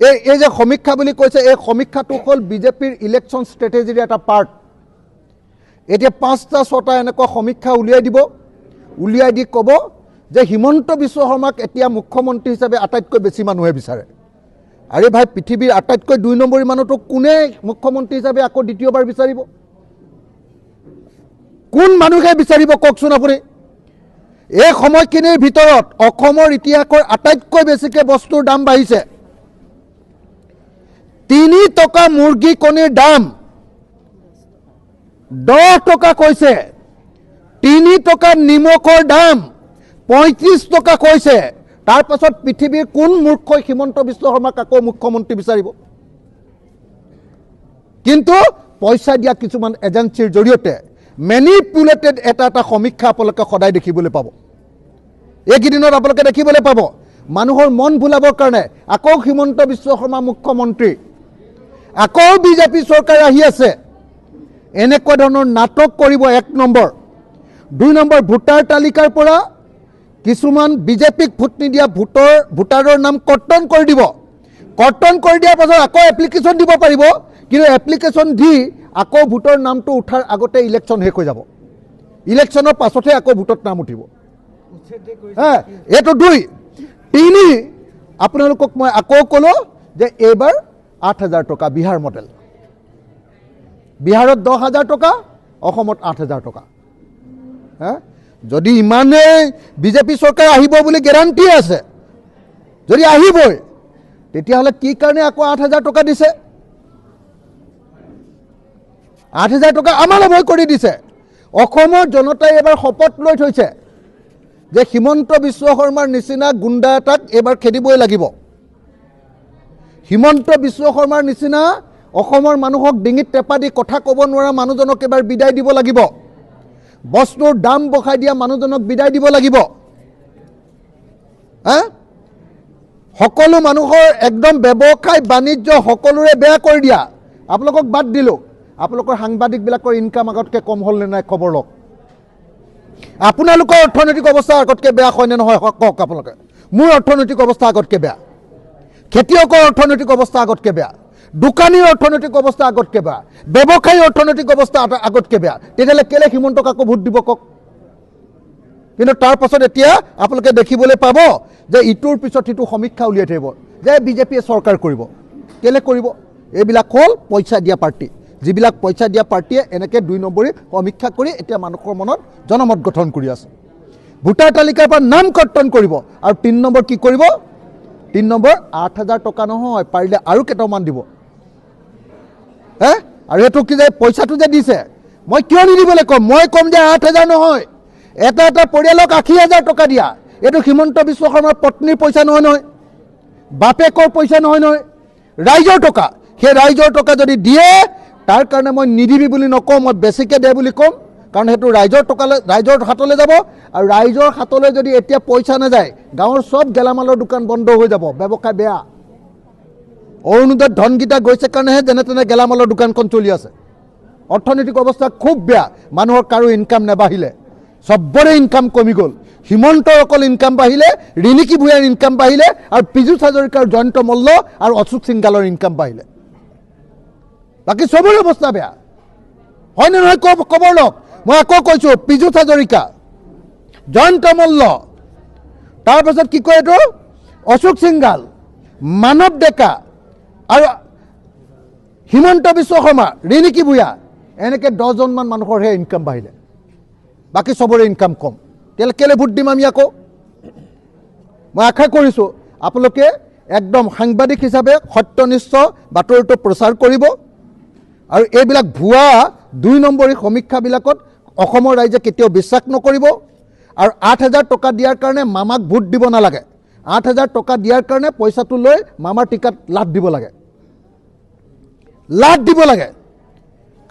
এই যে সমীক্ষা বুলি কৈছে, এই সমীক্ষাটো হ'ল বিজেপিৰ ইলেকশ্যন ষ্ট্ৰেটেজিৰ এটা পাৰ্ট। এতিয়া 5টা 6টা এনেকুৱা সমীক্ষা উলিয়াই দি ক'ব যে হিমন্ত বিশ্ব শৰ্মাক এতিয়া মুখ্যমন্ত্ৰী হিচাপে আটাইতকৈ বেছি মানুহে বিচাৰে। আৰে ভাই, পৃথিৱীৰ আটাইতকৈ 2 নম্বৰী মানুহটো কোনে মুখ্যমন্ত্ৰী হিচাপে আকৌ দ্বিতীয়বাৰ বিচাৰিব? কোন মানুহে বিচাৰিব কওকচোন আপুনি? এই সময়খিনিৰ ভিতৰত অসমৰ ইতিহাসৰ আটাইতকৈ বেছিকৈ বস্তুৰ দাম বাঢ়িছে। 3 টকা মুৰ্গী কণীৰ দাম 10 টকা কৈছে। 3 টকা নিমখৰ দাম 35 টকা কৈছে। তাৰ পাছত পৃথিৱীৰ কোন মূৰ্খই হিমন্ত বিশ্ব শৰ্মাক আকৌ মুখ্যমন্ত্ৰী বিচাৰিব? কিন্তু পইচা দিয়া কিছুমান এজেঞ্চিৰ জৰিয়তে মেনিপুলেটেড এটা সমীক্ষা আপোনালোকে সদায় দেখিবলৈ পাব। এইকেইদিনত আপোনালোকে দেখিবলৈ পাব মানুহৰ মন ভুলাবৰ কাৰণে আকৌ হিমন্ত বিশ্ব শৰ্মা মুখ্যমন্ত্ৰী, আকৌ বিজেপি চৰকাৰ আহি আছে, এনেকুৱা ধৰণৰ নাটক কৰিব। 1 নম্বৰ। 2 নম্বৰ, ভোটাৰ তালিকাৰ পৰা কিছুমান বিজেপিক ভোট নিদিয়া ভোটাৰৰ নাম কৰ্তন কৰি দিব। কৰ্তন কৰি দিয়াৰ পাছত আকৌ এপ্লিকেশ্যন দিব পাৰিব, কিন্তু এপ্লিকেশ্যন দি আকৌ ভোটৰ নামটো উঠাৰ আগতে ইলেকশ্যন শেষ হৈ যাব। ইলেকশ্যনৰ পাছতহে আকৌ ভোটত নাম উঠিব। এইটো 2। 3, আপোনালোকক মই আকৌ ক'লোঁ যে এইবাৰ 8,000 টকা বিহাৰ মডেল। বিহাৰত 10,000 টকা, অসমত 8,000 টকা। যদি ইমানেই বিজেপি চৰকাৰ আহিব বুলি গেৰাণ্টি আছে, যদি আহিবই, তেতিয়াহ'লে কি কাৰণে আকৌ 8,000 টকা দিছে? 8,000 টকা আমালৈ ভয় কৰি দিছে। অসমৰ জনতাই এবাৰ শপত লৈ থৈছে যে হিমন্ত বিশ্ব শৰ্মাৰ নিচিনা গুণ্ডা এটাক এইবাৰ খেদিবই লাগিব। হিমন্ত বিশ্ব শৰ্মাৰ নিচিনা অসমৰ মানুহক ডিঙিত টেপা দি কথা ক'ব নোৱাৰা মানুহজনক এবাৰ বিদায় দিব লাগিব। বস্তুৰ দাম বঢ়াই দিয়া মানুহজনক বিদায় দিব লাগিব। সকলো মানুহৰ একদম ব্যৱসায় বাণিজ্য সকলোৰে বেয়া কৰি দিয়া। আপোনালোকক বাদ দিলোঁ, আপোনালোকৰ সাংবাদিকবিলাকৰ ইনকাম আগতকৈ কম হ'ল নে নাই খবৰ লওক। আপোনালোকৰ অৰ্থনৈতিক অৱস্থা আগতকৈ বেয়া হয় নে নহয় কওক আপোনালোকে। মোৰ অৰ্থনৈতিক অৱস্থা আগতকৈ বেয়া, খেতিয়কৰ অৰ্থনৈতিক অৱস্থা আগতকৈ বেয়া, দোকানীৰ অৰ্থনৈতিক অৱস্থা আগতকৈ বেয়া, ব্যৱসায়ী অৰ্থনৈতিক অৱস্থা আগতকৈ বেয়া। তেতিয়াহ'লে কেলে হিমন্তক আকৌ ভোট দিব কওক? কিন্তু তাৰ পাছত এতিয়া আপোনালোকে দেখিবলৈ পাব যে ইটোৰ পিছত সিটো সমীক্ষা উলিয়াই থাকিব যে বিজেপিয়ে চৰকাৰ কৰিব। কেলে কৰিব? এইবিলাক হ'ল পইচা দিয়া পাৰ্টি। যিবিলাক পইচা দিয়া পাৰ্টিয়ে এনেকৈ 2 নম্বৰী সমীক্ষা কৰি এতিয়া মানুহৰ মনত জনমত গঠন কৰি আছে। ভোটাৰ তালিকাৰ পৰা নাম কৰ্তন কৰিব। আৰু 3 নম্বৰ কি কৰিব? 3 নম্বৰ 8,000 টকা নহয়, পাৰিলে আৰু কেইটামান দিব। আৰু এইটো কি যে পইচাটো যে দিছে, মই কিয় নিদিবলৈ ক'ম? মই ক'ম যে 8,000 নহয়, এটা পৰিয়ালক 80,000 টকা দিয়া। এইটো হিমন্ত বিশ্ব শৰ্মাৰ পত্নীৰ পইচা নহয়, বাপেকৰ পইচা নহয়, ৰাইজৰ টকা। সেই ৰাইজৰ টকা যদি দিয়ে, তাৰ কাৰণে মই নিদিবি বুলি নকওঁ, মই বেছিকৈ দে বুলি ক'ম। কাৰণ সেইটো ৰাইজৰ হাতলৈ যাব। আৰু ৰাইজৰ হাতলৈ যদি এতিয়া পইচা নাযায়, গাঁৱৰ চব গেলামালৰ দোকান বন্ধ হৈ যাব, ব্যৱসায় বেয়া। অৰুণোদয়ত ধনকেইটা গৈছে কাৰণেহে যেনে তেনে গেলামালৰ দোকানখন চলি আছে। অৰ্থনৈতিক অৱস্থা খুব বেয়া। মানুহৰ কাৰো ইনকাম নাবাঢ়িলে, চবৰে ইনকাম কমি গ'ল। হিমন্তৰ অকল ইনকাম বাঢ়িলে, ৰিণিকী ভূঞাৰ ইনকাম বাঢ়িলে, আৰু পীযুষ হাজৰিকাৰ, জয়ন্ত মল্ল আৰু অশোক সিংগালৰ ইনকাম বাঢ়িলে। বাকী চবৰে অৱস্থা বেয়া হয়নে নহয় খবৰ লওক। মই আকৌ কৈছোঁ, পীযুষ হাজৰিকা, জয়ন্ত মল্ল, তাৰপাছত কি কয় এইটো অশোক সিংগাল, মানৱ ডেকা আৰু হিমন্ত বিশ্ব শৰ্মা, ৰিণিকী ভূঞা, এনেকৈ 10জনমান মানুহৰহে ইনকাম বাঢ়িলে, বাকী চবৰে ইনকাম কম। তেতিয়াহ'লে কেলে ভোট দিম আমি আকৌ? মই আশা কৰিছোঁ আপোনালোকে একদম সাংবাদিক হিচাপে সত্যনিষ্ঠ বাতৰিটো প্ৰচাৰ কৰিব। আৰু এইবিলাক ভুৱা 2 নম্বৰী সমীক্ষাবিলাকত অসমৰ ৰাইজে কেতিয়াও বিশ্বাস নকৰিব। আৰু 8,000 টকা দিয়াৰ কাৰণে মামাক ভোট দিব নালাগে। 8,000 টকা দিয়াৰ কাৰণে পইচাটো লৈ মামাৰ টিকাত লাট দিব লাগে,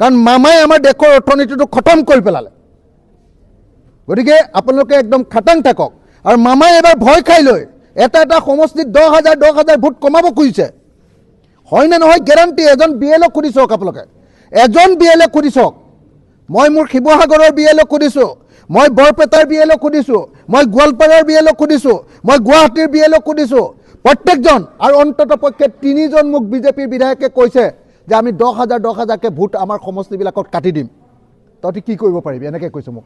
কাৰণ মামাই আমাৰ দেশৰ অৰ্থনীতিটো খতম কৰি পেলালে। গতিকে আপোনালোকে একদম খাটাং থাকক। আৰু মামাই এবাৰ ভয় খাই লৈ এটা সমষ্টিত 10,000 ভোট কমাব খুজিছে। হয়নে নহয় গেৰাণ্টি? এজন BLO সুধি চাওক আপোনালোকে, এজন BLO সুধি চাওক। মই মোৰ শিৱসাগৰৰ BLO সুধিছোঁ, মই বৰপেটাৰ BLO সুধিছোঁ, মই গোৱালপাৰাৰ BLO সুধিছোঁ, মই গুৱাহাটীৰ BLO সুধিছোঁ। প্ৰত্যেকজন আৰু অন্তত পক্ষে 3জন মোক বিজেপিৰ বিধায়কে কৈছে যে আমি 10,000 10,000কে ভোট আমাৰ সমষ্টিবিলাকত কাটি দিম তহঁতি কি কৰিব পাৰিবি এনেকৈ কৈছে মোক